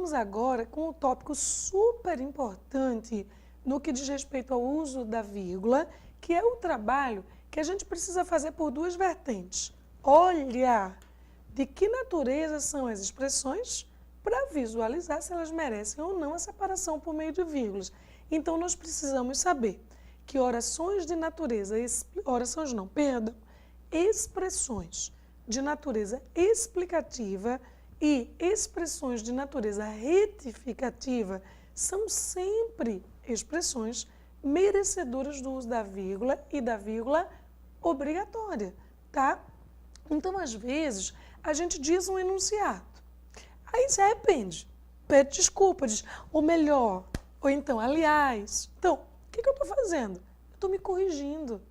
vamos agora com um tópico super importante no que diz respeito ao uso da vírgula, que é o trabalho que a gente precisa fazer por duas vertentes. Olhar de que natureza são as expressões para visualizar se elas merecem ou não a separação por meio de vírgulas. Então, nós precisamos saber que orações de natureza, expressões de natureza explicativa e expressões de natureza retificativa são sempre expressões merecedoras do uso da vírgula e da vírgula obrigatória, tá? Então, às vezes, a gente diz um enunciado, aí se arrepende, pede desculpa, diz, ou melhor, ou então, aliás. Então, o que eu estou fazendo? Eu estou me corrigindo,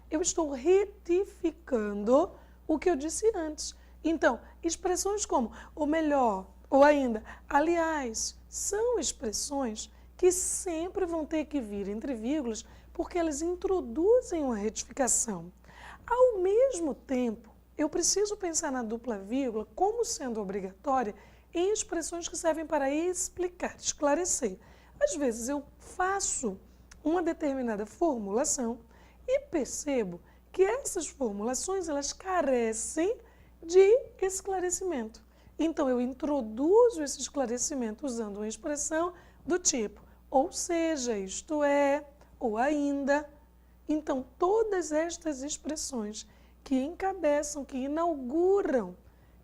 eu estou retificando o que eu disse antes. Então, expressões como ou melhor, ou ainda, aliás, são expressões que sempre vão ter que vir entre vírgulas porque elas introduzem uma retificação. Ao mesmo tempo, eu preciso pensar na dupla vírgula como sendo obrigatória em expressões que servem para explicar, esclarecer. Às vezes eu faço uma determinada formulação e percebo que essas formulações elas carecem de esclarecimento. Então, eu introduzo esse esclarecimento usando uma expressão do tipo, ou seja, isto é, ou ainda. Então, todas estas expressões que encabeçam, que inauguram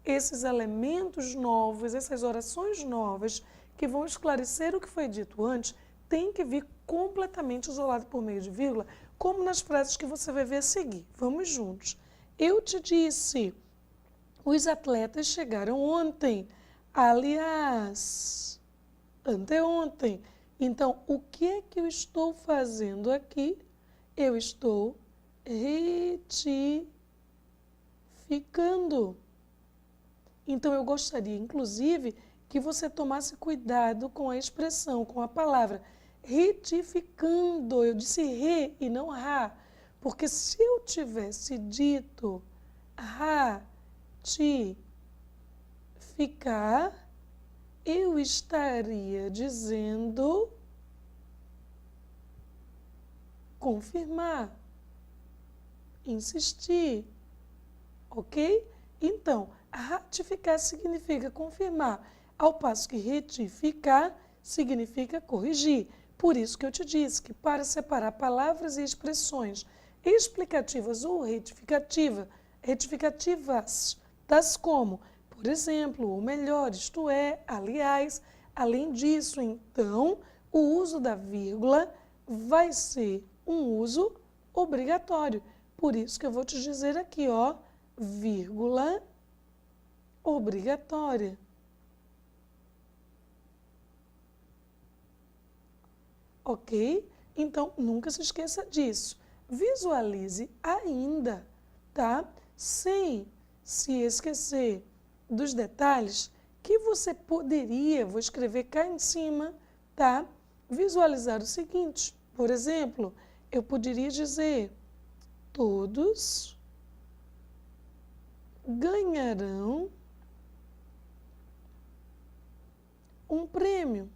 esses elementos novos, essas orações novas, que vão esclarecer o que foi dito antes, tem que vir completamente isolado por meio de vírgula, como nas frases que você vai ver a seguir. Vamos juntos. Eu te disse, os atletas chegaram ontem, aliás, anteontem. Então, o que é que eu estou fazendo aqui? Eu estou retificando. Então, eu gostaria, inclusive, que você tomasse cuidado com a expressão, com a palavra retificando. Eu disse re e não ra, porque se eu tivesse dito ratificar, eu estaria dizendo confirmar, insistir, ok? Então, ratificar significa confirmar, ao passo que retificar significa corrigir. Por isso que eu te disse que para separar palavras e expressões explicativas ou retificativas, tais como, por exemplo, ou melhor, isto é, aliás, além disso, então, o uso da vírgula vai ser um uso obrigatório. Por isso que eu vou te dizer aqui, ó, vírgula obrigatória. Ok? Então, nunca se esqueça disso. Visualize ainda, tá? Sem se esquecer dos detalhes que você poderia, vou escrever cá em cima, tá? Visualizar o seguinte, por exemplo, eu poderia dizer, todos ganharão um prêmio.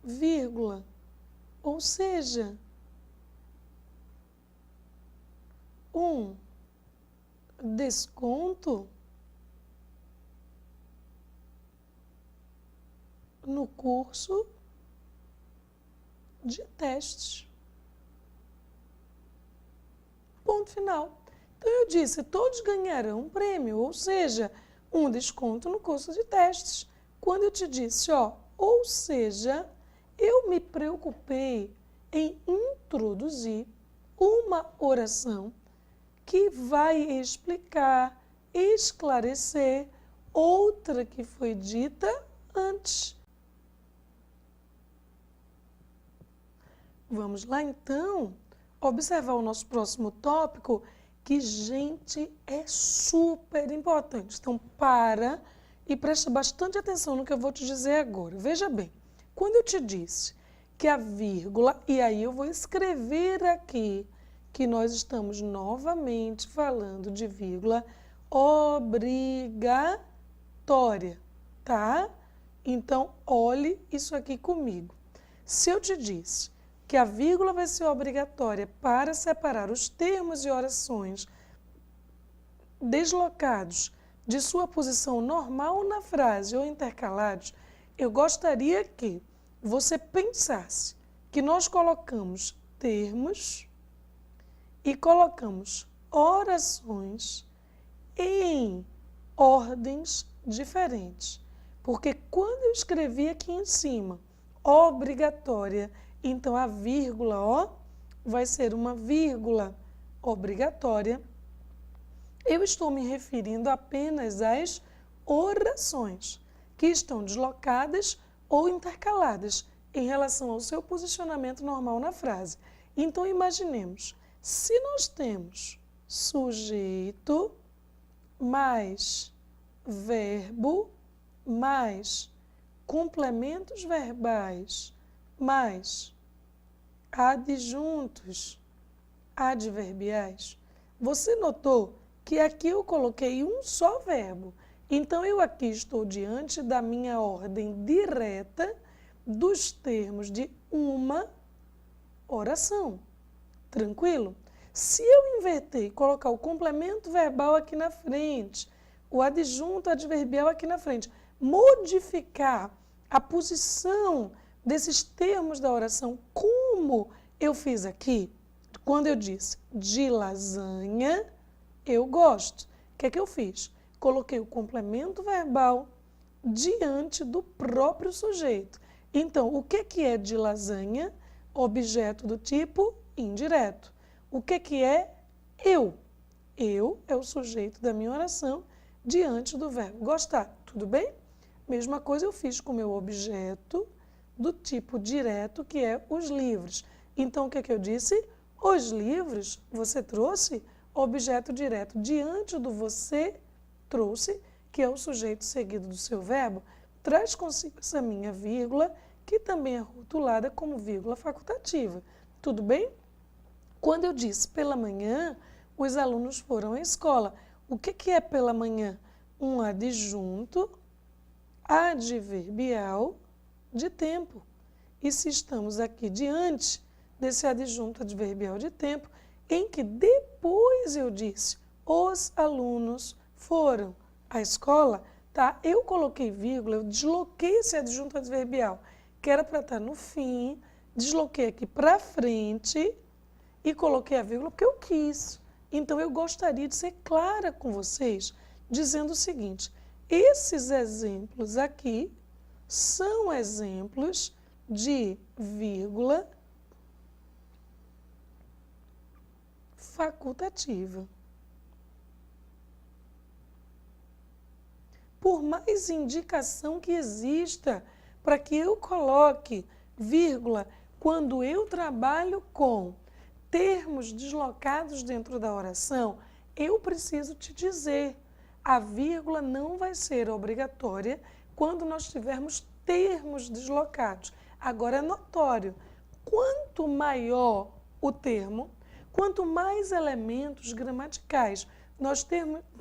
Vírgula, ou seja, um desconto no curso de testes. Ponto final. Então, eu disse, todos ganharão um prêmio, ou seja, um desconto no curso de testes. Quando eu te disse, ó, ou seja, eu me preocupei em introduzir uma oração que vai explicar, esclarecer outra que foi dita antes. Vamos lá, então, observar o nosso próximo tópico, que, gente, é super importante. Então, para e preste bastante atenção no que eu vou te dizer agora. Veja bem, quando eu te disse que a vírgula, e aí eu vou escrever aqui que nós estamos novamente falando de vírgula obrigatória, tá? Então, olhe isso aqui comigo. Se eu te disse que a vírgula vai ser obrigatória para separar os termos e orações deslocados de sua posição normal na frase ou intercalados, eu gostaria que você pensasse que nós colocamos termos e colocamos orações em ordens diferentes. Porque quando eu escrevi aqui em cima, obrigatória, então a vírgula, ó, vai ser uma vírgula obrigatória. Eu estou me referindo apenas às orações, que estão deslocadas ou intercaladas em relação ao seu posicionamento normal na frase. Então, imaginemos, se nós temos sujeito mais verbo mais complementos verbais mais adjuntos adverbiais, você notou que aqui eu coloquei um só verbo. Então, eu aqui estou diante da minha ordem direta dos termos de uma oração. Tranquilo? Se eu inverter e colocar o complemento verbal aqui na frente, o adjunto adverbial aqui na frente, modificar a posição desses termos da oração, como eu fiz aqui, quando eu disse de lasanha, eu gosto. O que é que eu fiz? Coloquei o complemento verbal diante do próprio sujeito. Então, o que é de lasanha? Objeto do tipo indireto. O que é eu? Eu é o sujeito da minha oração diante do verbo gostar. Tudo bem? Mesma coisa eu fiz com o meu objeto do tipo direto, que é os livros. Então, o que eu disse? Os livros, você trouxe objeto direto diante do você trouxe, que é o sujeito seguido do seu verbo, traz consigo essa minha vírgula, que também é rotulada como vírgula facultativa. Tudo bem? Quando eu disse pela manhã, os alunos foram à escola. O que é pela manhã? Um adjunto adverbial de tempo. E se estamos aqui diante desse adjunto adverbial de tempo, em que depois eu disse, os alunos foram à escola, tá? Eu coloquei vírgula, eu desloquei esse adjunto adverbial, que era para estar no fim, desloquei aqui para frente e coloquei a vírgula porque eu quis. Então, eu gostaria de ser clara com vocês, dizendo o seguinte, esses exemplos aqui são exemplos de vírgula facultativa. Por mais indicação que exista para que eu coloque vírgula quando eu trabalho com termos deslocados dentro da oração, eu preciso te dizer, a vírgula não vai ser obrigatória quando nós tivermos termos deslocados. Agora é notório, quanto maior o termo, quanto mais elementos gramaticais nós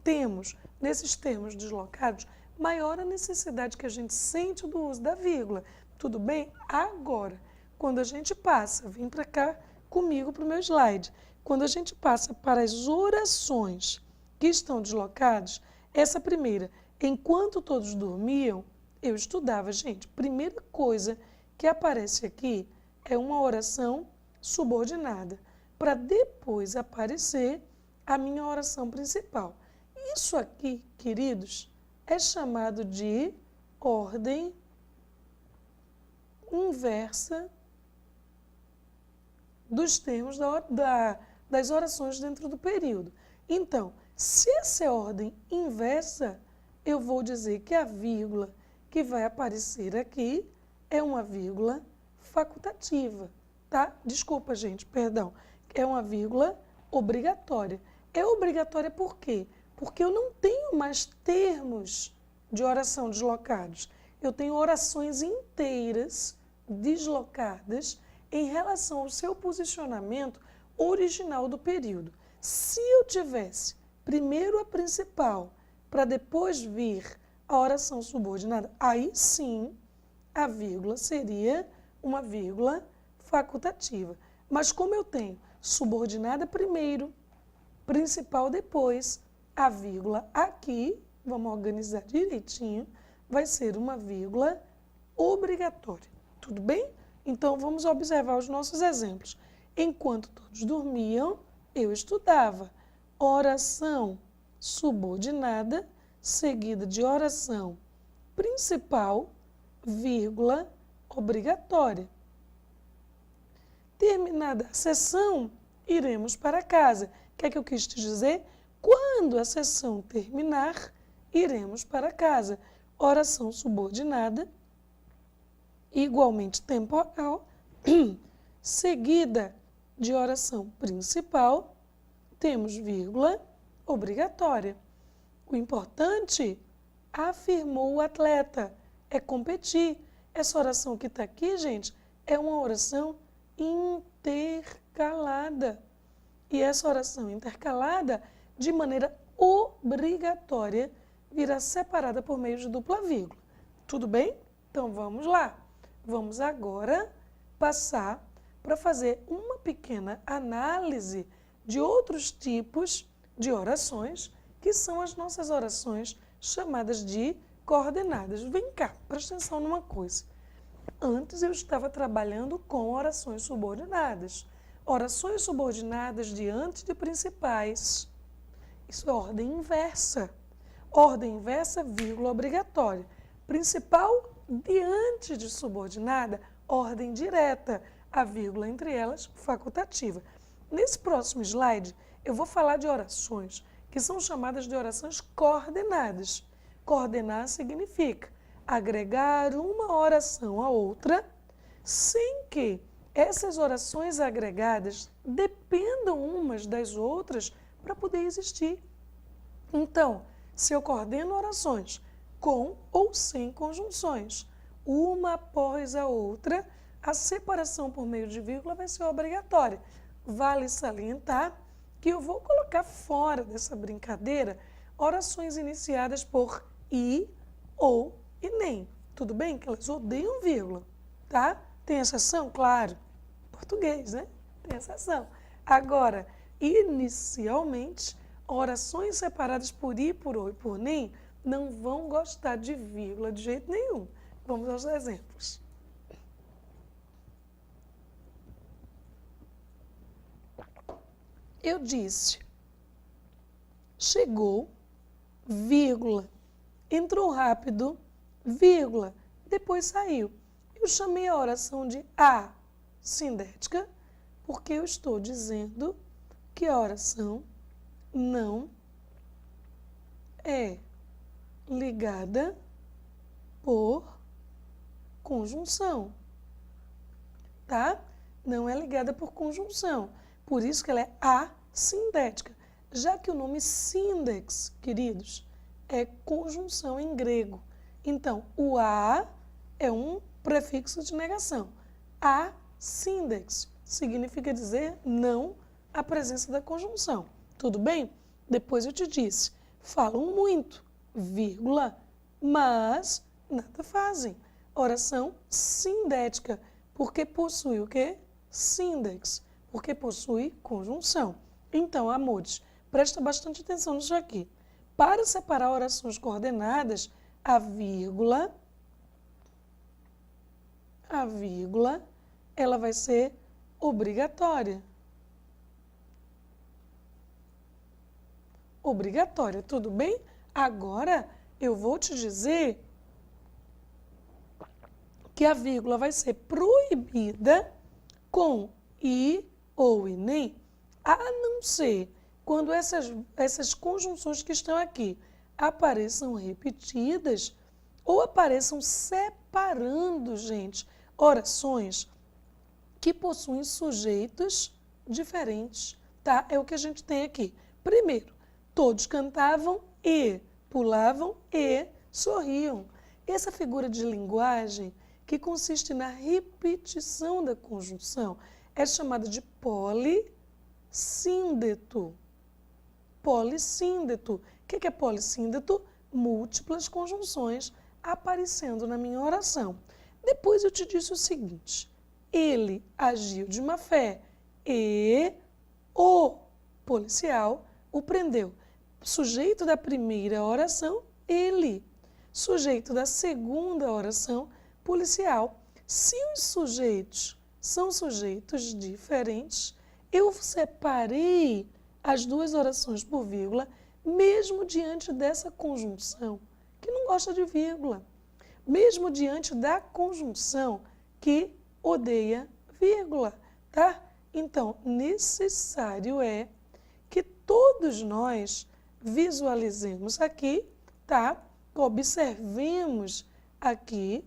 temos nesses termos deslocados, maior a necessidade que a gente sente do uso da vírgula. Tudo bem? Agora, quando a gente passa, vem para cá comigo para o meu slide, quando a gente passa para as orações que estão deslocadas, essa primeira, enquanto todos dormiam, eu estudava, gente. Primeira coisa que aparece aqui é uma oração subordinada, para depois aparecer a minha oração principal. Isso aqui, queridos, é chamado de ordem inversa dos termos das orações dentro do período. Então, se essa é ordem inversa, eu vou dizer que a vírgula que vai aparecer aqui é uma vírgula facultativa, tá? Desculpa, gente, perdão. É uma vírgula obrigatória. É obrigatória por quê? Porque eu não tenho mais termos de oração deslocados. Eu tenho orações inteiras deslocadas em relação ao seu posicionamento original do período. Se eu tivesse primeiro a principal, para depois vir a oração subordinada, aí sim a vírgula seria uma vírgula facultativa. Mas como eu tenho subordinada primeiro, principal depois, a vírgula aqui, vamos organizar direitinho, vai ser uma vírgula obrigatória. Tudo bem? Então vamos observar os nossos exemplos. Enquanto todos dormiam, eu estudava. Oração subordinada, seguida de oração principal, vírgula obrigatória. Terminada a sessão, iremos para casa. O que é que eu quis te dizer? Quando a sessão terminar, iremos para casa. Oração subordinada, igualmente temporal, seguida de oração principal, temos vírgula obrigatória. O importante, afirmou o atleta, é competir. Essa oração que está aqui, gente, é uma oração intercalada. E essa oração intercalada, de maneira obrigatória, virá separada por meio de dupla vírgula. Tudo bem? Então vamos lá. Vamos agora passar para fazer uma pequena análise de outros tipos de orações, que são as nossas orações chamadas de coordenadas. Vem cá, presta atenção numa coisa. Antes eu estava trabalhando com orações subordinadas. Orações subordinadas diante de principais. Isso é ordem inversa. Ordem inversa, vírgula obrigatória. Principal diante de subordinada, ordem direta. A vírgula entre elas, facultativa. Nesse próximo slide, eu vou falar de orações que são chamadas de orações coordenadas. Coordenar significa agregar uma oração a outra, sem que essas orações agregadas dependam umas das outras para poder existir. Então, se eu coordeno orações com ou sem conjunções, uma após a outra, a separação por meio de vírgula vai ser obrigatória. Vale salientar que eu vou colocar fora dessa brincadeira orações iniciadas por i, ou e nem. Tudo bem? Que elas odeiam vírgula, tá? Tem exceção? Claro. Português, né? Tem exceção. Agora, inicialmente, orações separadas por i, por ou e por nem não vão gostar de vírgula de jeito nenhum. Vamos aos exemplos. Eu disse, chegou, vírgula, entrou rápido, vírgula, depois saiu. Eu chamei a oração de assindética, porque eu estou dizendo que a oração não é ligada por conjunção, tá? Não é ligada por conjunção. Por isso que ela é assindética. Já que o nome síndex, queridos, é conjunção em grego. Então, o a é um prefixo de negação. Assíndex significa dizer não à presença da conjunção. Tudo bem? Depois eu te disse, falam muito, vírgula, mas nada fazem. Oração sindética, porque possui o quê? Síndex, porque possui conjunção. Então, amores, presta bastante atenção nisso aqui. Para separar orações coordenadas, a vírgula, ela vai ser obrigatória. Obrigatória, tudo bem? Agora, eu vou te dizer que a vírgula vai ser proibida com i ou e nem, a não ser quando essas conjunções que estão aqui apareçam repetidas ou apareçam separando, gente, orações que possuem sujeitos diferentes, tá? É o que a gente tem aqui. Primeiro, todos cantavam e pulavam e sorriam. Essa figura de linguagem que consiste na repetição da conjunção é chamada de polissíndeto. polissíndeto. O que é polissíndeto? Múltiplas conjunções aparecendo na minha oração. Depois eu te disse o seguinte: ele agiu de má fé e o policial o prendeu. Sujeito da primeira oração, ele. Sujeito da segunda oração, policial. Se os sujeitos são sujeitos diferentes, eu separei as duas orações por vírgula, mesmo diante dessa conjunção que não gosta de vírgula, mesmo diante da conjunção que odeia vírgula, tá? Então, necessário é que todos nós visualizemos aqui, tá? Observemos aqui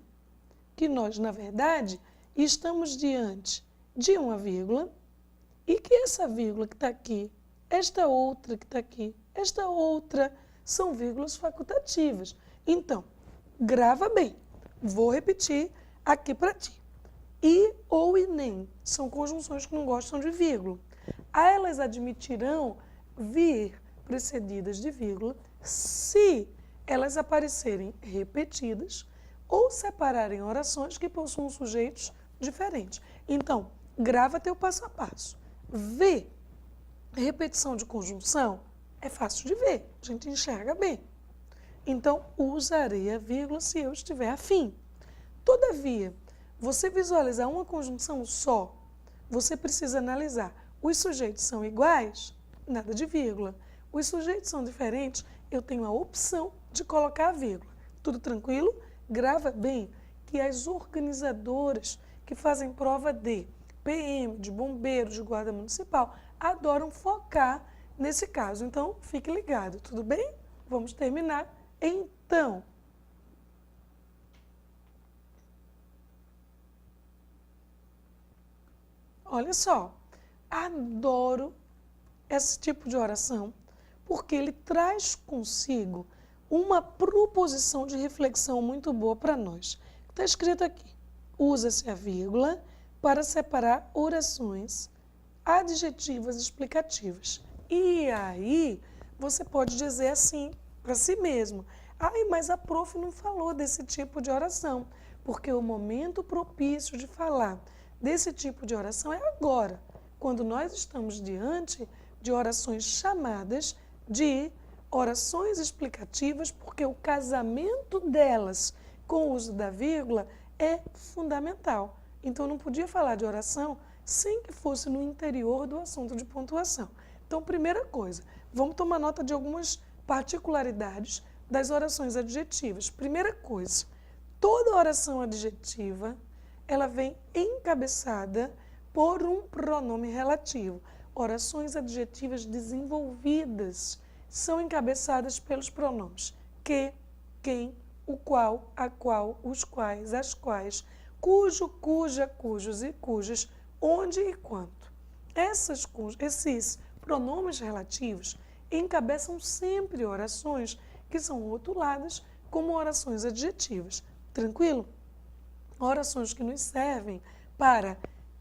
que nós, na verdade, estamos diante de uma vírgula e que essa vírgula que está aqui, esta outra que está aqui, esta outra, são vírgulas facultativas. Então, grava bem. Vou repetir aqui para ti. E ou e nem são conjunções que não gostam de vírgula. Elas admitirão vir precedidas de vírgula se elas aparecerem repetidas ou separarem orações que possuam sujeitos diferentes. Então, grava teu passo a passo. Vê. Repetição de conjunção é fácil de ver, a gente enxerga bem. Então, usarei a vírgula se eu estiver afim. Todavia, você visualizar uma conjunção só, você precisa analisar. Os sujeitos são iguais? Nada de vírgula. Os sujeitos são diferentes? Eu tenho a opção de colocar a vírgula. Tudo tranquilo? Grava bem que as organizadoras que fazem prova de PM, de bombeiro, de guarda municipal, adoram focar nesse caso. Então, fique ligado, tudo bem? Vamos terminar. Então, olha só, adoro esse tipo de oração, porque ele traz consigo uma proposição de reflexão muito boa para nós. Está escrito aqui: usa-se a vírgula para separar orações adjetivas explicativas. E aí, você pode dizer assim para si mesmo: ai, mas a prof não falou desse tipo de oração, porque o momento propício de falar desse tipo de oração é agora, quando nós estamos diante de orações chamadas de orações explicativas, porque o casamento delas com o uso da vírgula é fundamental. Então, não podia falar de oração sem que fosse no interior do assunto de pontuação. Então, primeira coisa, vamos tomar nota de algumas particularidades das orações adjetivas. Primeira coisa, toda oração adjetiva, ela vem encabeçada por um pronome relativo. Orações adjetivas desenvolvidas são encabeçadas pelos pronomes que, quem, o qual, a qual, os quais, as quais, cujo, cuja, cujos e cujas, onde e quanto. Esses pronomes relativos encabeçam sempre orações que são rotuladas como orações adjetivas. Tranquilo? Orações que nos servem para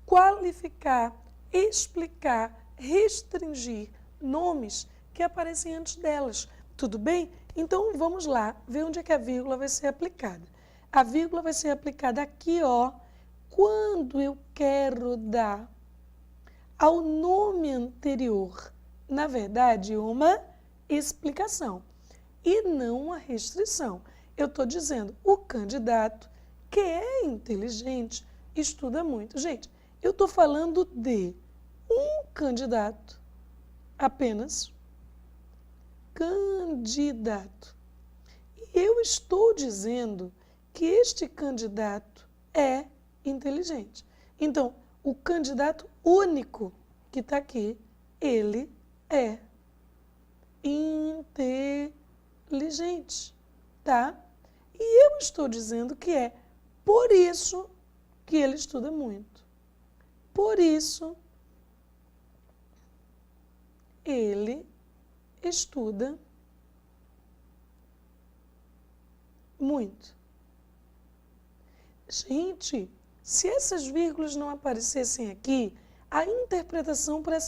qualificar, explicar, restringir nomes que aparecem antes delas. Tudo bem? Então, vamos lá ver onde é que a vírgula vai ser aplicada. A vírgula vai ser aplicada aqui, ó, quando eu quero dar ao nome anterior, na verdade, uma explicação e não uma restrição. Eu estou dizendo, o candidato que é inteligente estuda muito. Gente, eu estou falando de um candidato, apenas candidato. E eu estou dizendo que este candidato é inteligente. Então, o candidato único que está aqui, ele é inteligente, tá? E eu estou dizendo que é por isso que ele estuda muito. Por isso, ele estuda muito. Gente, se essas vírgulas não aparecessem aqui, a interpretação para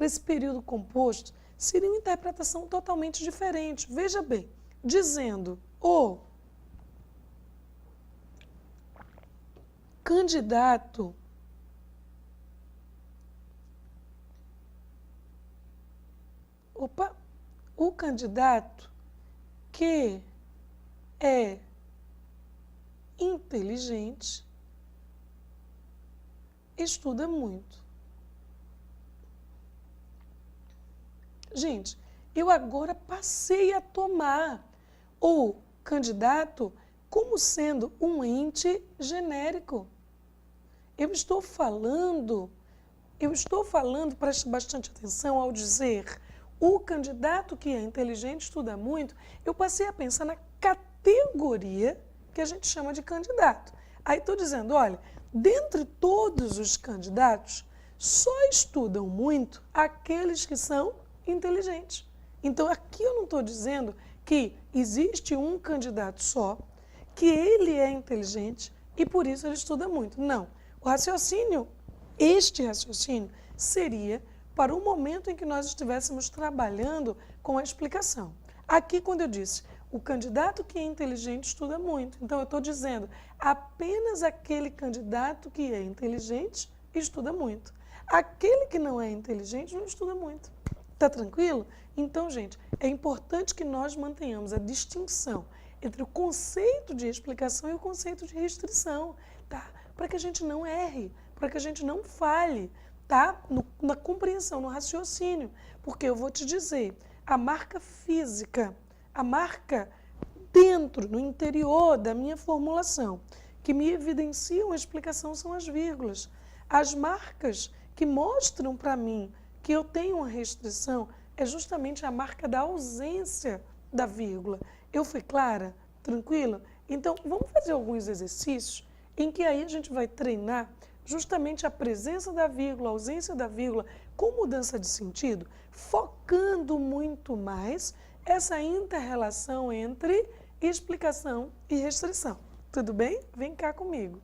esse período composto seria uma interpretação totalmente diferente. Veja bem, dizendo o candidato o candidato que é inteligente estuda muito. Gente, eu agora passei a tomar o candidato como sendo um ente genérico. Eu estou falando, preste bastante atenção ao dizer o candidato que é inteligente estuda muito, eu passei a pensar na categoria que a gente chama de candidato. Aí estou dizendo, olha, dentre todos os candidatos, só estudam muito aqueles que são inteligentes. Então, aqui eu não estou dizendo que existe um candidato só, que ele é inteligente e por isso ele estuda muito. Não. O raciocínio, este raciocínio, seria para o momento em que nós estivéssemos trabalhando com a explicação. Aqui, quando eu disse, o candidato que é inteligente estuda muito. Então, eu estou dizendo, apenas aquele candidato que é inteligente estuda muito. Aquele que não é inteligente não estuda muito. Tá tranquilo? Então, gente, é importante que nós mantenhamos a distinção entre o conceito de explicação e o conceito de restrição, tá? Para que a gente não erre, para que a gente não falhe, tá? Na compreensão, no raciocínio. Porque eu vou te dizer, a marca física, a marca dentro, no interior da minha formulação, que me evidenciam a explicação são as vírgulas. As marcas que mostram para mim que eu tenho uma restrição é justamente a marca da ausência da vírgula. Eu fui clara? Tranquilo? Então, vamos fazer alguns exercícios em que aí a gente vai treinar justamente a presença da vírgula, a ausência da vírgula, com mudança de sentido, focando muito mais essa inter-relação entre explicação e restrição. Tudo bem? Vem cá comigo.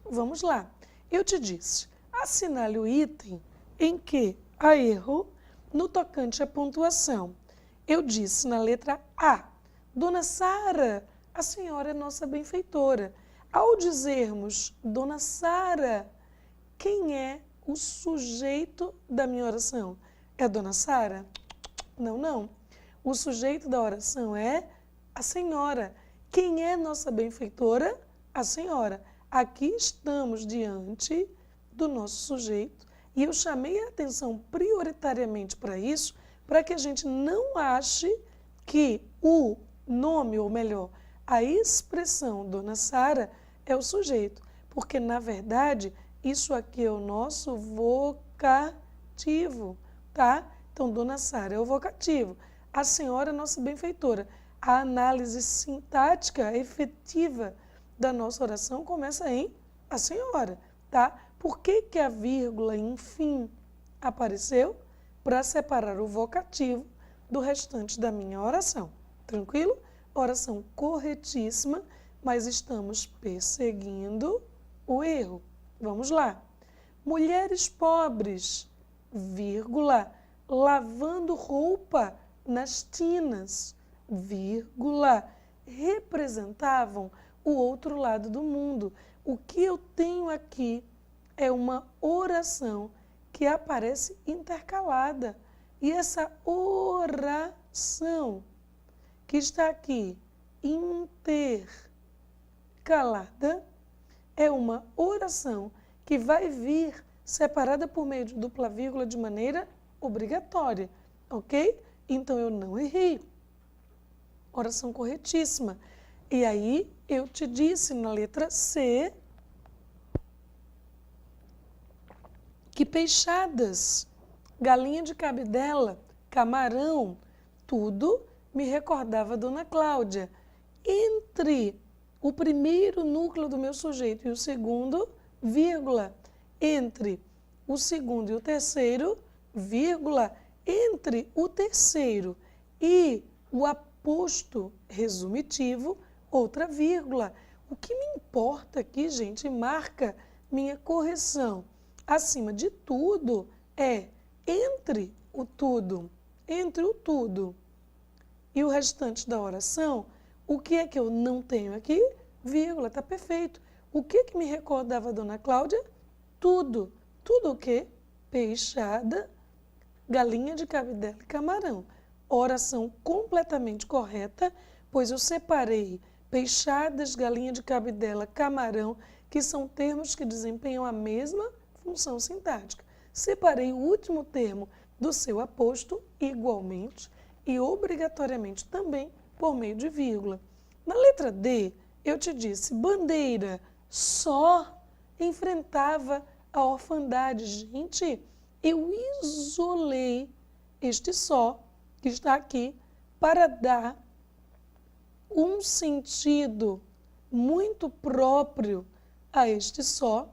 Vamos lá. Eu te disse, assinale o item em que há erro no tocante à pontuação. Eu disse na letra A, Dona Sara, a senhora é nossa benfeitora. Ao dizermos Dona Sara, quem é o sujeito da minha oração? É a Dona Sara? Não, não. O sujeito da oração é a senhora. Quem é nossa benfeitora? A senhora. Aqui estamos diante do nosso sujeito e eu chamei a atenção prioritariamente para isso, para que a gente não ache que o nome, ou melhor, a expressão Dona Sara é o sujeito, porque na verdade isso aqui é o nosso vocativo, tá? Então Dona Sara é o vocativo, a senhora é nossa benfeitora. A análise sintática efetiva da nossa oração começa em a senhora, tá? Por que que a vírgula, enfim, apareceu? Para separar o vocativo do restante da minha oração. Tranquilo? Oração corretíssima, mas estamos perseguindo o erro. Vamos lá. Mulheres pobres, vírgula, lavando roupa nas tinas, vírgula, representavam o outro lado do mundo. O que eu tenho aqui é uma oração que aparece intercalada. E essa oração que está aqui, intercalada, é uma oração que vai vir separada por meio de dupla vírgula de maneira obrigatória, ok? Então eu não errei. Oração corretíssima. E aí, eu te disse na letra C que peixadas, galinha de cabidela, camarão, tudo me recordava a Dona Cláudia. Entre o primeiro núcleo do meu sujeito e o segundo, vírgula. Entre o segundo e o terceiro, vírgula. Entre o terceiro e o aposto resumitivo, outra vírgula. O que me importa aqui, gente, marca minha correção, acima de tudo, é entre o tudo e o restante da oração, o que é que eu não tenho aqui? Vírgula, tá perfeito. O que que me recordava a Dona Cláudia? Tudo. Tudo o quê? Peixada, galinha de cabidela e camarão. Oração completamente correta, pois eu separei peixadas, galinha de cabidela, camarão, que são termos que desempenham a mesma função sintática. Separei o último termo do seu aposto igualmente e obrigatoriamente também por meio de vírgula. Na letra D, eu te disse, Bandeira só enfrentava a orfandade. Gente, eu isolei este só, que está aqui, para dar um sentido muito próprio a este só,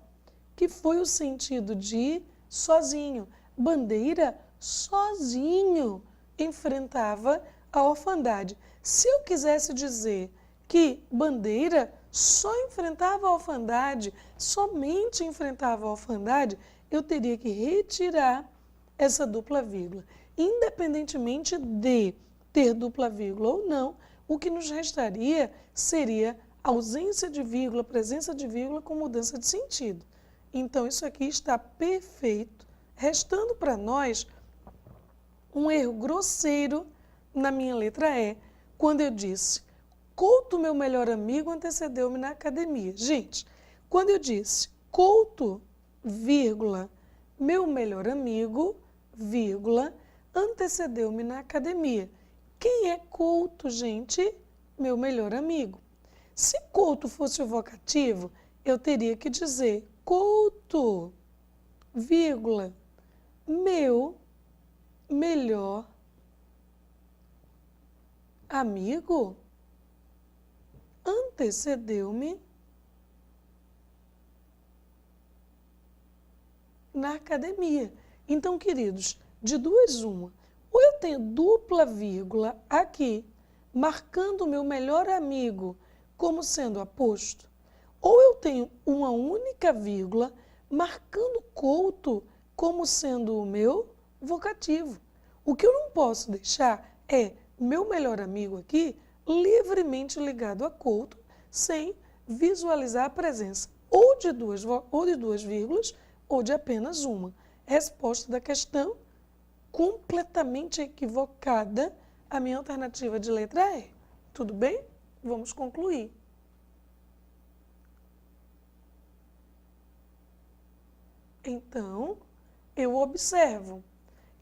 que foi o sentido de sozinho. Bandeira sozinho enfrentava a orfandade. Se eu quisesse dizer que Bandeira só enfrentava a orfandade, somente enfrentava a orfandade, eu teria que retirar essa dupla vírgula. Independentemente de ter dupla vírgula ou não, o que nos restaria seria ausência de vírgula, presença de vírgula com mudança de sentido. Então, isso aqui está perfeito, restando para nós um erro grosseiro na minha letra E, quando eu disse, Couto, meu melhor amigo, antecedeu-me na academia. Gente, quando eu disse, Couto, vírgula, meu melhor amigo, vírgula, antecedeu-me na academia. Quem é Couto, gente? Meu melhor amigo. Se Couto fosse o vocativo, eu teria que dizer Couto, vírgula, meu melhor amigo antecedeu-me na academia. Então, queridos, de duas uma, ou eu tenho dupla vírgula aqui, marcando o meu melhor amigo como sendo aposto, ou eu tenho uma única vírgula marcando Couto como sendo o meu vocativo. O que eu não posso deixar é meu melhor amigo aqui livremente ligado a Couto, sem visualizar a presença ou de duas vírgulas ou de apenas uma. Resposta da questão completamente equivocada, a minha alternativa de letra E. Tudo bem? Vamos concluir. Então, eu observo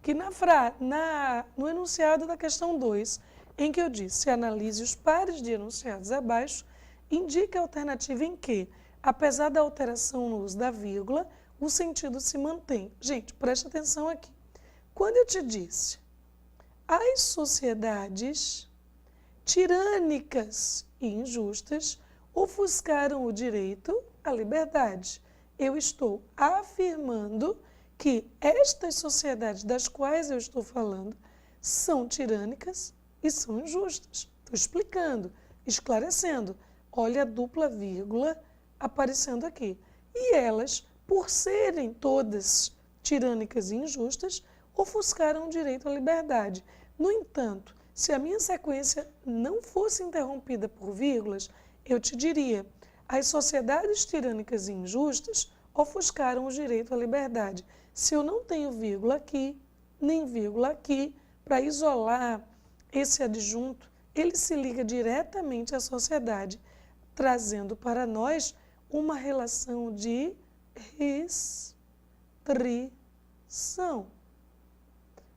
que no enunciado da questão 2, em que eu disse analise os pares de enunciados abaixo, indica a alternativa em que, apesar da alteração no uso da vírgula, o sentido se mantém. Gente, preste atenção aqui. Quando eu te disse, as sociedades tirânicas e injustas ofuscaram o direito à liberdade, eu estou afirmando que estas sociedades das quais eu estou falando são tirânicas e são injustas. Estou explicando, esclarecendo. Olha a dupla vírgula aparecendo aqui. E elas, por serem todas tirânicas e injustas, ofuscaram o direito à liberdade. No entanto, se a minha sequência não fosse interrompida por vírgulas, eu te diria, as sociedades tirânicas e injustas ofuscaram o direito à liberdade. Se eu não tenho vírgula aqui, nem vírgula aqui, para isolar esse adjunto, ele se liga diretamente à sociedade, trazendo para nós uma relação de restrição.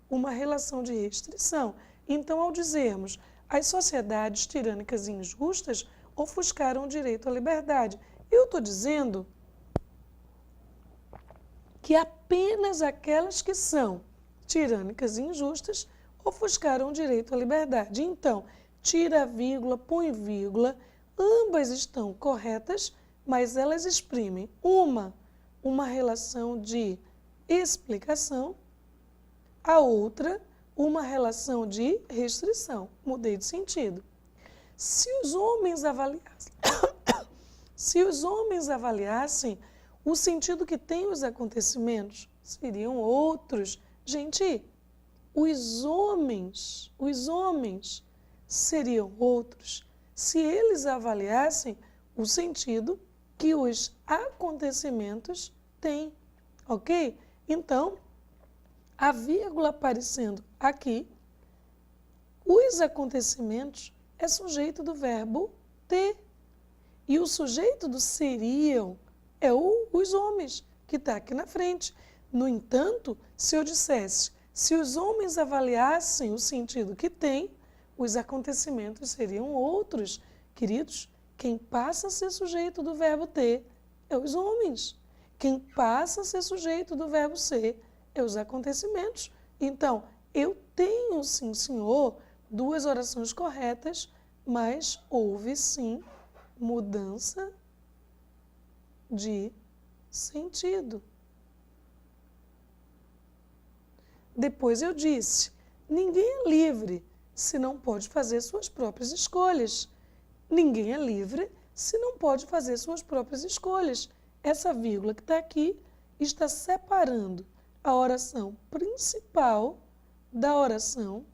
Uma relação de restrição. Então, ao dizermos as sociedades tirânicas e injustas ofuscaram o direito à liberdade, eu estou dizendo que apenas aquelas que são tirânicas e injustas ofuscaram o direito à liberdade. Então, tira a vírgula, põe vírgula, ambas estão corretas, mas elas exprimem uma relação de explicação, a outra, uma relação de restrição. Mudei de sentido. Se os homens avaliassem, se os homens avaliassem o sentido que têm os acontecimentos, seriam outros. Gente, os homens seriam outros se eles avaliassem o sentido que os acontecimentos têm, ok? Então, a vírgula aparecendo aqui, os acontecimentos é sujeito do verbo ter. E o sujeito do seriam é os homens, que está aqui na frente. No entanto, se eu dissesse, se os homens avaliassem o sentido que têm, os acontecimentos seriam outros. Queridos, quem passa a ser sujeito do verbo ter é os homens. Quem passa a ser sujeito do verbo ser é os acontecimentos. Então, eu tenho, sim, senhor, duas orações corretas, mas houve, sim, mudança de sentido. Depois eu disse, ninguém é livre se não pode fazer suas próprias escolhas. Ninguém é livre se não pode fazer suas próprias escolhas. Essa vírgula que está aqui está separando a oração principal da oração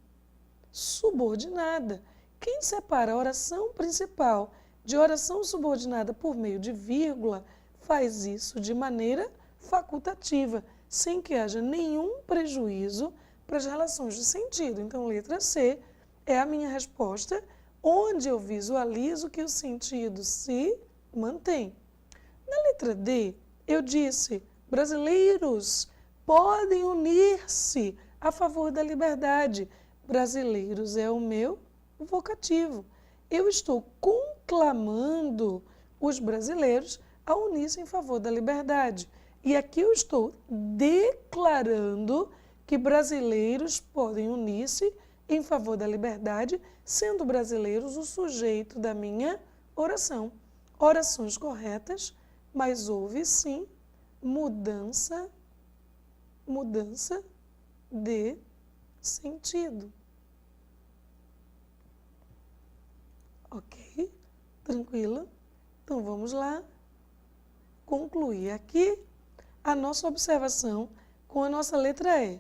subordinada. Quem separa a oração principal de oração subordinada por meio de vírgula faz isso de maneira facultativa, sem que haja nenhum prejuízo para as relações de sentido. Então, letra C é a minha resposta, onde eu visualizo que o sentido se mantém. Na letra D, eu disse, brasileiros podem unir-se a favor da liberdade. Brasileiros é o meu vocativo. Eu estou conclamando os brasileiros a unir-se em favor da liberdade. E aqui eu estou declarando que brasileiros podem unir-se em favor da liberdade, sendo brasileiros o sujeito da minha oração. Orações corretas, mas houve sim mudança de sentido. Ok? Tranquilo? Então vamos lá concluir aqui a nossa observação com a nossa letra E.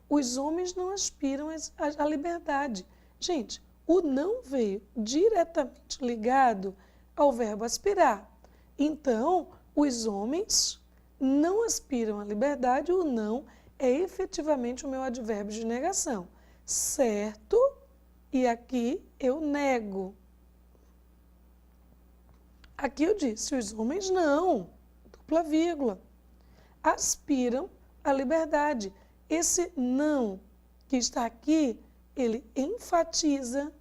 Os homens não aspiram à liberdade. Gente, o não veio diretamente ligado ao verbo aspirar. Então, os homens não aspiram à liberdade, o não é efetivamente o meu advérbio de negação. Certo? E aqui eu nego. Aqui eu disse, os homens não, dupla vírgula, aspiram à liberdade. Esse não que está aqui, ele enfatiza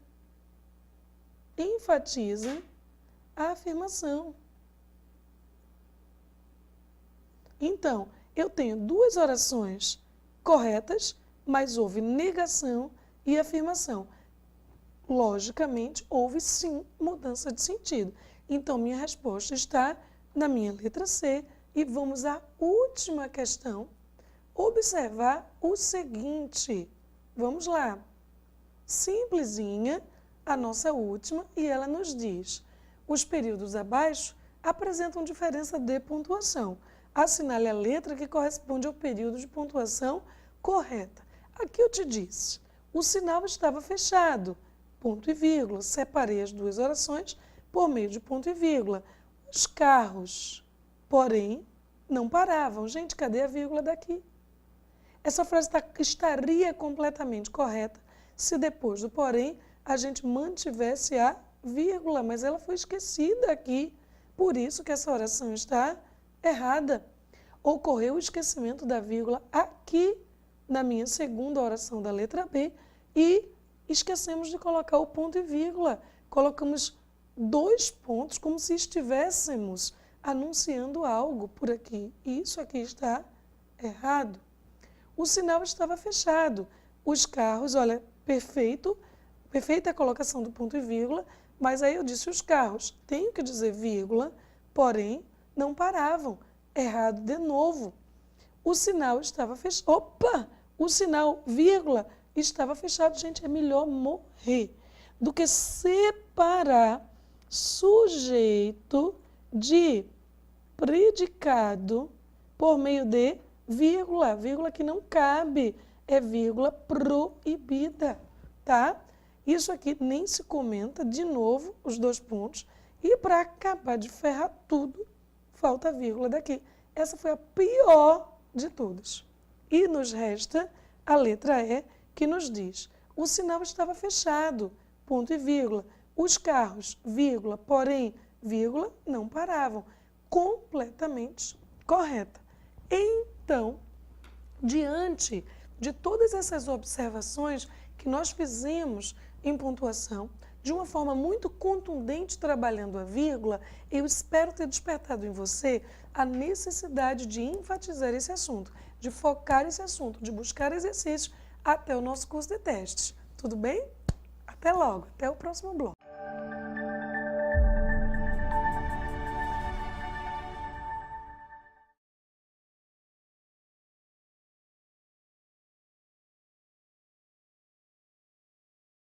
a afirmação. Então, eu tenho duas orações corretas, mas houve negação e afirmação. Logicamente, houve sim mudança de sentido. Então, minha resposta está na minha letra C. E vamos à última questão. Observar o seguinte. Vamos lá. Simplesinha, a nossa última, e ela nos diz: os períodos abaixo apresentam diferença de pontuação. Assinale a letra que corresponde ao período de pontuação correta. Aqui eu te disse, o sinal estava fechado, ponto e vírgula. Separei as duas orações por meio de ponto e vírgula. Os carros, porém, não paravam. Gente, cadê a vírgula daqui? Essa frase estaria completamente correta se depois do porém a gente mantivesse a vírgula, mas ela foi esquecida aqui. Por isso que essa oração está errada. Ocorreu o esquecimento da vírgula aqui na minha segunda oração da letra B e esquecemos de colocar o ponto e vírgula. Colocamos 2 pontos como se estivéssemos anunciando algo por aqui. Isso aqui está errado. O sinal estava fechado. Os carros, olha, perfeita a colocação do ponto e vírgula, mas aí eu disse os carros, tenho que dizer vírgula, porém não paravam. Errado de novo. O sinal estava fechado. Opa! O sinal, vírgula, estava fechado. Gente, é melhor morrer. do que separar sujeito de predicado por meio de vírgula. Vírgula que não cabe, é vírgula proibida, tá? Isso aqui nem se comenta, de novo, os 2 pontos. E para acabar de ferrar tudo, falta a vírgula daqui. Essa foi a pior de todas. E nos resta a letra E, que nos diz: o sinal estava fechado, ponto e vírgula. Os carros, vírgula, porém, vírgula, não paravam. Completamente correta. Então, diante de todas essas observações que nós fizemos em pontuação, de uma forma muito contundente trabalhando a vírgula, eu espero ter despertado em você a necessidade de enfatizar esse assunto, de focar esse assunto, de buscar exercícios até o nosso curso de testes. Tudo bem? Até logo, até o próximo bloco.